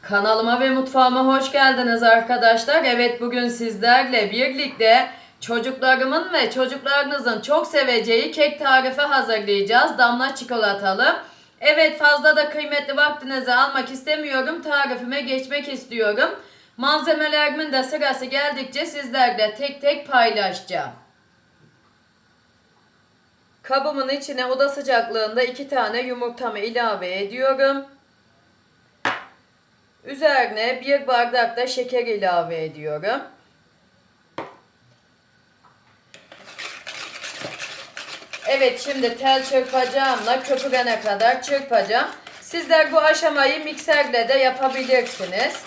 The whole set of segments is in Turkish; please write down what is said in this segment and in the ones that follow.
Kanalıma ve mutfağıma hoş geldiniz arkadaşlar. Evet, bugün sizlerle birlikte çocuklarımın ve çocuklarınızın çok seveceği kek tarifi hazırlayacağız. Damla çikolatalı. Evet, fazla da kıymetli vaktinizi almak istemiyorum. Tarifime geçmek istiyorum. Malzemelerimin de sırası geldikçe sizlerle tek tek paylaşacağım. Kabımın içine oda sıcaklığında 2 tane yumurtamı ilave ediyorum. Üzerine 1 bardak da şeker ilave ediyorum. Evet, şimdi tel çırpacağımla köpürene kadar çırpacağım. Sizler bu aşamayı mikserle de yapabilirsiniz.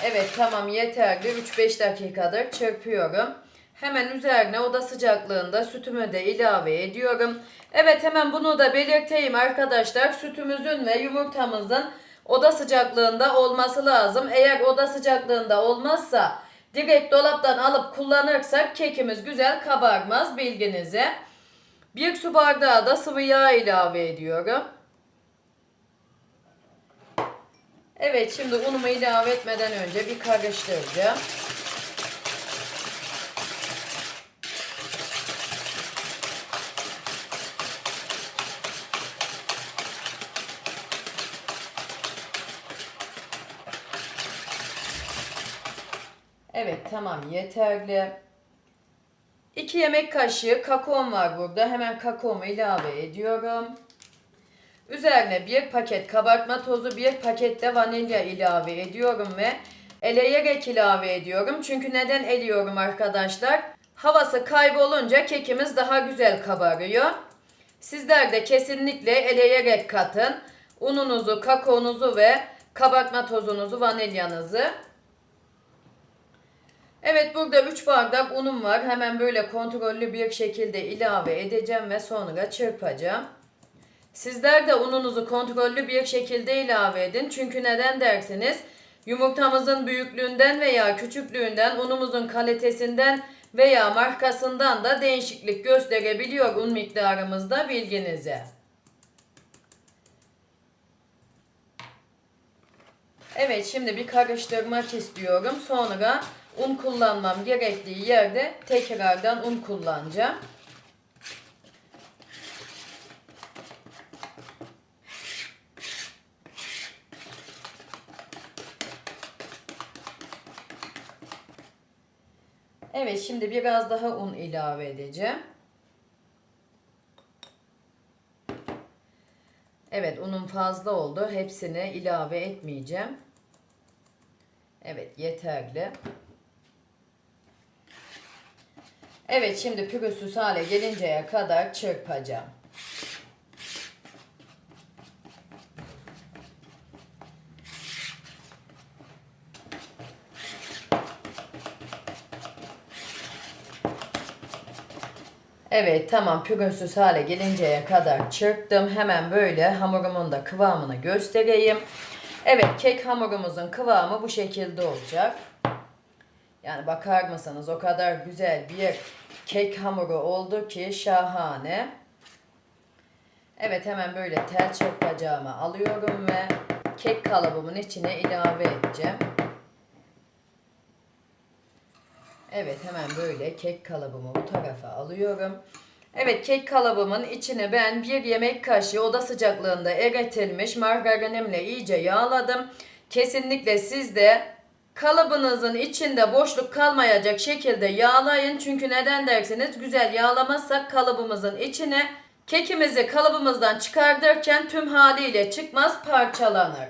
Evet, tamam, yeterli. 3-5 dakikadır çırpıyorum. Hemen üzerine oda sıcaklığında sütümü de ilave ediyorum. Evet, hemen bunu da belirteyim arkadaşlar. Sütümüzün ve yumurtamızın oda sıcaklığında olması lazım. Eğer oda sıcaklığında olmazsa direkt dolaptan alıp kullanırsak kekimiz güzel kabarmaz, bilginize. 1 su bardağı da sıvı yağ ilave ediyorum. Evet, şimdi unumu ilave etmeden önce bir karıştıracağım. Evet, tamam, yeterli. 2 yemek kaşığı kakaom var burada. Hemen kakaomu ilave ediyorum. Üzerine 1 paket kabartma tozu, 1 paket de vanilya ilave ediyorum ve eleyerek ilave ediyorum. Çünkü neden eliyorum arkadaşlar? Havası kaybolunca kekimiz daha güzel kabarıyor. Sizler de kesinlikle eleyerek katın. Ununuzu, kakaonuzu ve kabartma tozunuzu, vanilyanızı. Evet, burada 3 bardak unum var. Hemen böyle kontrollü bir şekilde ilave edeceğim ve sonra çırpacağım. Sizler de ununuzu kontrollü bir şekilde ilave edin. Çünkü neden dersiniz? Yumurtamızın büyüklüğünden veya küçüklüğünden, unumuzun kalitesinden veya markasından da değişiklik gösterebiliyor un miktarımızda, bilginize. Evet, şimdi bir karıştırmak istiyorum. Sonra un kullanmam gerektiği yerde tekrardan un kullanacağım. Evet, şimdi biraz daha un ilave edeceğim. Evet, unum fazla oldu. Hepsini ilave etmeyeceğim. Evet, yeterli. Evet, şimdi pürüzsüz hale gelinceye kadar çırpacağım. Evet, tamam, pürüzsüz hale gelinceye kadar çırptım. Hemen böyle hamurumun da kıvamını göstereyim. Evet, kek hamurumuzun kıvamı bu şekilde olacak. Yani bakar mısınız, o kadar güzel bir kek hamuru oldu ki şahane. Evet, hemen böyle tel çırpacağımı alıyorum ve kek kalıbımın içine ilave edeceğim. Evet, hemen böyle kek kalıbımı bu tarafa alıyorum. Evet, kek kalıbımın içine ben 1 yemek kaşığı oda sıcaklığında eritilmiş margarinimle iyice yağladım. Kesinlikle siz de kalıbınızın içinde boşluk kalmayacak şekilde yağlayın. Çünkü neden derseniz, güzel yağlamazsak kalıbımızın içine kekimizi kalıbımızdan çıkartırken tüm haliyle çıkmaz, parçalanır.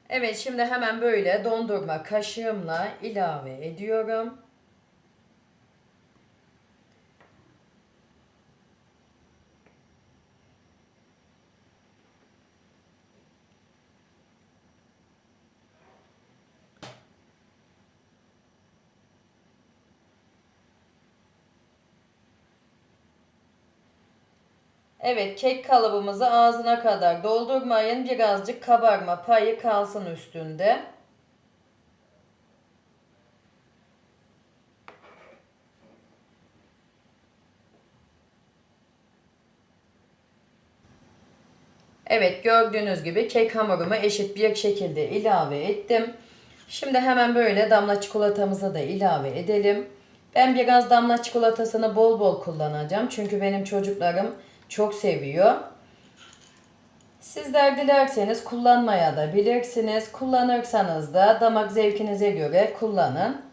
Evet, şimdi hemen böyle dondurma kaşığımla ilave ediyorum. Evet, kek kalıbımızı ağzına kadar doldurmayın. Birazcık kabarma payı kalsın üstünde. Evet, gördüğünüz gibi kek hamurumu eşit bir şekilde ilave ettim. Şimdi hemen böyle damla çikolatamızı da ilave edelim. Ben biraz damla çikolatasını bol bol kullanacağım. Çünkü benim çocuklarım çok seviyor. Sizler dilerseniz kullanmaya da bilirsiniz. Kullanırsanız da damak zevkinize göre kullanın.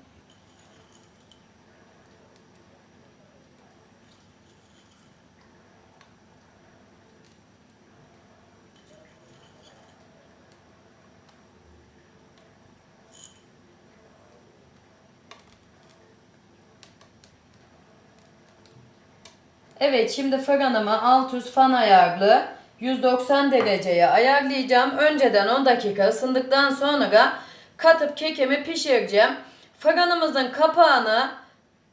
Evet, şimdi fırınımı alt üst fan ayarlı 190 dereceye ayarlayacağım. Önceden 10 dakika ısındıktan sonra katıp kekimi pişireceğim. Fırınımızın kapağını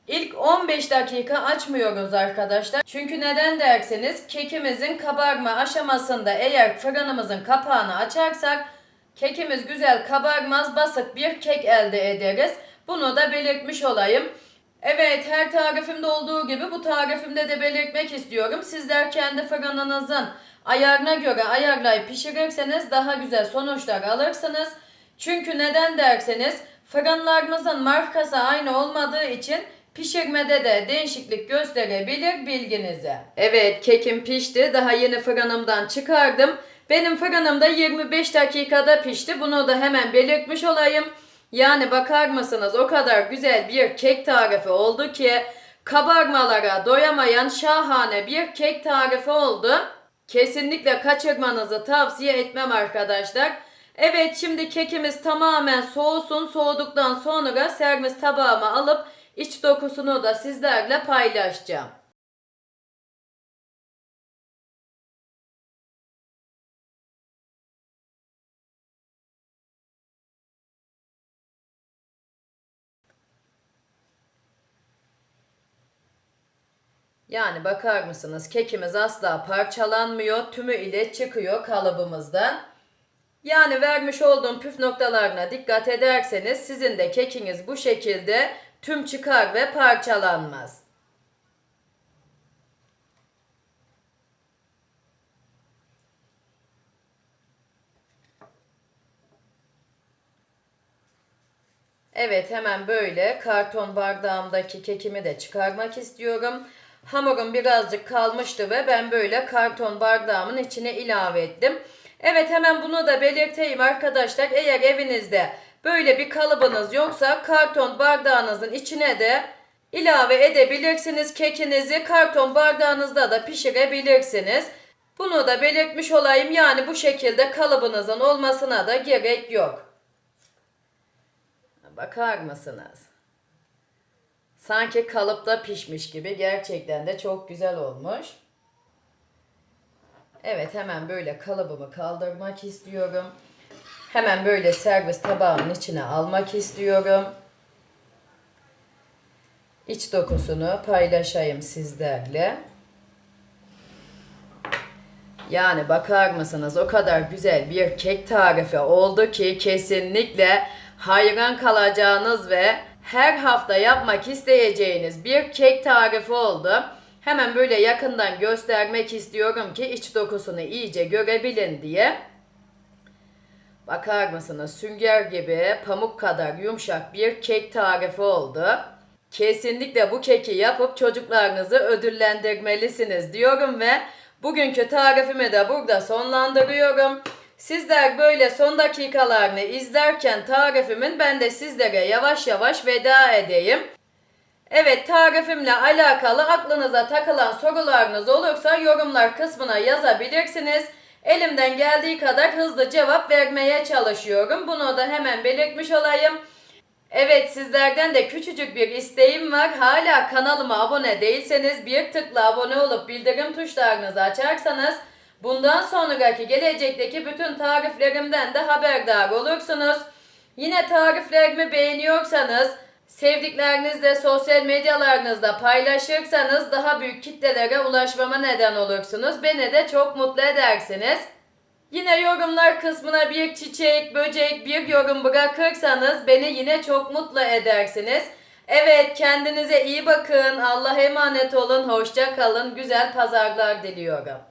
ilk 15 dakika açmıyoruz arkadaşlar. Çünkü neden derseniz kekimizin kabarma aşamasında eğer fırınımızın kapağını açarsak kekimiz güzel kabarmaz, basık bir kek elde ederiz. Bunu da belirtmiş olayım. Evet, her tarifimde olduğu gibi bu tarifimde de belirtmek istiyorum. Sizler kendi fırınınızın ayarına göre ayarlayıp pişirirseniz daha güzel sonuçlar alırsınız. Çünkü neden derseniz fırınlarımızın markası aynı olmadığı için pişirmede de değişiklik gösterebilir bilginize. Evet, kekim pişti. Daha yeni fırınımdan çıkardım. Benim fırınımda 25 dakikada pişti. Bunu da hemen belirtmiş olayım. Yani bakar mısınız o kadar güzel bir kek tarifi oldu ki kabarmalara doyamayan şahane bir kek tarifi oldu. Kesinlikle kaçırmanızı tavsiye etmem arkadaşlar. Evet, şimdi kekimiz tamamen soğusun. Soğuduktan sonra servis tabağıma alıp iç dokusunu da sizlerle paylaşacağım. Yani bakar mısınız kekimiz asla parçalanmıyor. Tümü ile çıkıyor kalıbımızdan. Yani vermiş olduğum püf noktalarına dikkat ederseniz sizin de kekiniz bu şekilde tüm çıkar ve parçalanmaz. Evet, hemen böyle karton bardağımdaki kekimi de çıkarmak istiyorum. Hamurum birazcık kalmıştı ve ben böyle karton bardağımın içine ilave ettim. Evet, hemen bunu da belirteyim arkadaşlar. Eğer evinizde böyle bir kalıbınız yoksa karton bardağınızın içine de ilave edebilirsiniz. Kekinizi karton bardağınızda da pişirebilirsiniz. Bunu da belirtmiş olayım. Yani bu şekilde kalıbınızın olmasına da gerek yok. Bakar mısınız? Sanki kalıpta pişmiş gibi, gerçekten de çok güzel olmuş. Evet, hemen böyle kalıbımı kaldırmak istiyorum. Hemen böyle servis tabağımın içine almak istiyorum. İç dokusunu paylaşayım sizlerle. Yani bakar mısınız o kadar güzel bir kek tarifi oldu ki kesinlikle hayran kalacağınız ve her hafta yapmak isteyeceğiniz bir kek tarifi oldu. Hemen böyle yakından göstermek istiyorum ki iç dokusunu iyice görebilin diye. Bakar mısınız sünger gibi pamuk kadar yumuşak bir kek tarifi oldu. Kesinlikle bu keki yapıp çocuklarınızı ödüllendirmelisiniz diyorum ve bugünkü tarifimi de burada sonlandırıyorum. Sizler böyle son dakikalarını izlerken tarifimin ben de sizlere yavaş yavaş veda edeyim. Evet, tarifimle alakalı aklınıza takılan sorularınız olursa yorumlar kısmına yazabilirsiniz. Elimden geldiği kadar hızlı cevap vermeye çalışıyorum. Bunu da hemen belirtmiş olayım. Evet, sizlerden de küçücük bir isteğim var. Hala kanalıma abone değilseniz bir tıkla abone olup bildirim tuşlarınızı açarsanız bundan sonraki gelecekteki bütün tariflerimden de haberdar olursunuz. Yine tariflerimi beğeniyorsanız Sevdiklerinizle sosyal medyalarınızda paylaşırsanız daha büyük kitlelere ulaşmama neden olursunuz. Beni de çok mutlu edersiniz. Yine yorumlar kısmına bir çiçek, böcek, bir yorum bırakırsanız beni yine çok mutlu edersiniz. Evet, kendinize iyi bakın. Allah'a emanet olun. Hoşça kalın. Güzel pazarlar diliyorum.